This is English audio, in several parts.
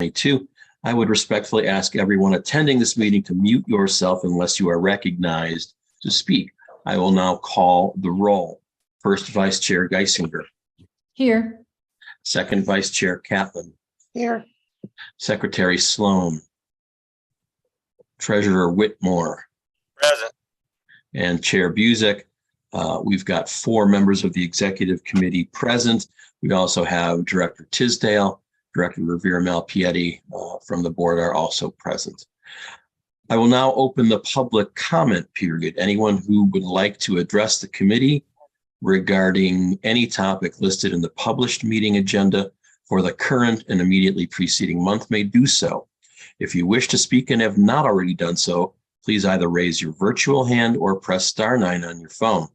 2022. I would respectfully ask everyone attending this meeting to mute yourself unless you are recognized to speak. I will now call the roll. First Vice Chair Geisinger. Here. Second Vice Chair Catlin. Here. Secretary Sloan. Treasurer Whitmore. Present. And Chair Busick. We've got 4 members of the executive committee present. We also have Director Tisdale, Director Revere Malpietti from the board are also present. I will now open the public comment period. Anyone who would like to address the committee regarding any topic listed in the published meeting agenda for the current and immediately preceding month may do so. If you wish to speak and have not already done so, please either raise your virtual hand or press *9 on your phone.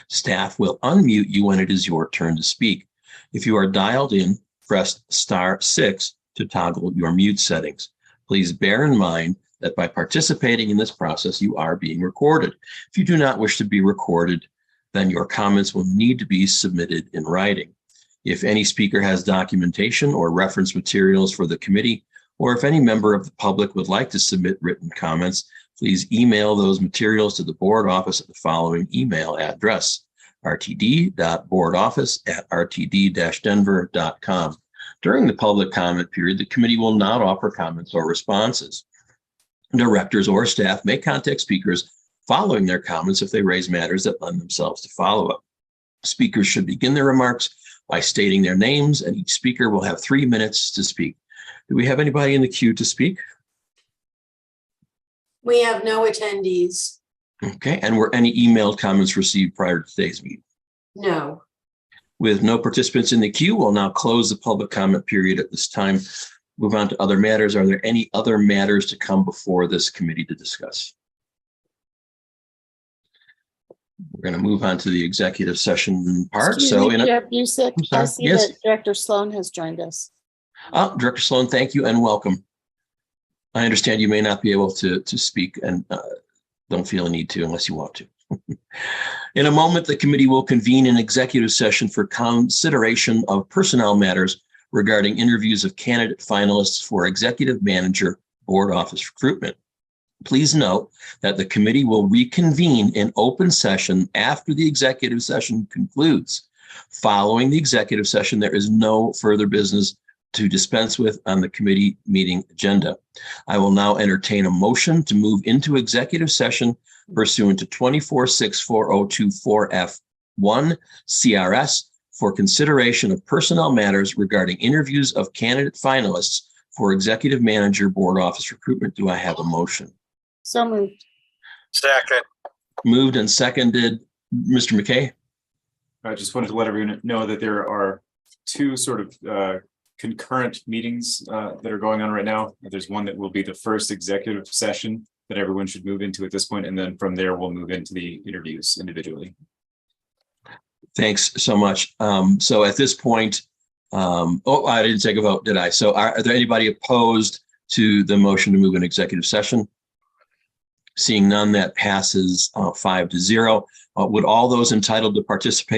Staff will unmute you when it is your turn to speak. If you are dialed in, press *6 to toggle your mute settings. Please bear in mind that by participating in this process, you are being recorded. If you do not wish to be recorded, then your comments will need to be submitted in writing. If any speaker has documentation or reference materials for the committee, or if any member of the public would like to submit written comments, please email those materials to the board office at the following email address: rtd.boardoffice@rtd-denver.com. During the public comment period, the committee will not offer comments or responses. Directors or staff may contact speakers following their comments if they raise matters that lend themselves to follow-up. Speakers should begin their remarks by stating their names, and each speaker will have 3 minutes to speak. Do we have anybody in the queue to speak? We have no attendees. Okay, and were any emailed comments received prior to today's meeting? No. With no participants in the queue, we'll now close the public comment period at this time. Move on to other matters. Are there any other matters to come before this committee to discuss? We're going to move on to the executive session part. Excuse me, Chair Busick, I see Yes. that Director Sloan has joined us. Director Sloan, thank you and welcome. I understand you may not be able to speak and don't feel a need to unless you want to. In a moment, the committee will convene an executive session for consideration of personnel matters regarding interviews of candidate finalists for executive manager board office recruitment. Please note that the committee will reconvene in open session after the executive session concludes. Following the executive session, there is no further business to dispense with on the committee meeting agenda. I will now entertain a motion to move into executive session pursuant to 24-64024F1 CRS for consideration of personnel matters regarding interviews of candidate finalists for executive manager board office recruitment. Do I have a motion? So moved. Second. Moved and seconded. Mr. McKay? I just wanted to let everyone know that there are 2 sort of concurrent meetings that are going on right now. There's one that will be the first executive session that everyone should move into at this point, and then from there we'll move into the interviews individually. Thanks so much. So at this point, I didn't take a vote, did I? So are there anybody opposed to the motion to move in executive session? Seeing none, that passes 5-0. Would all those entitled to participate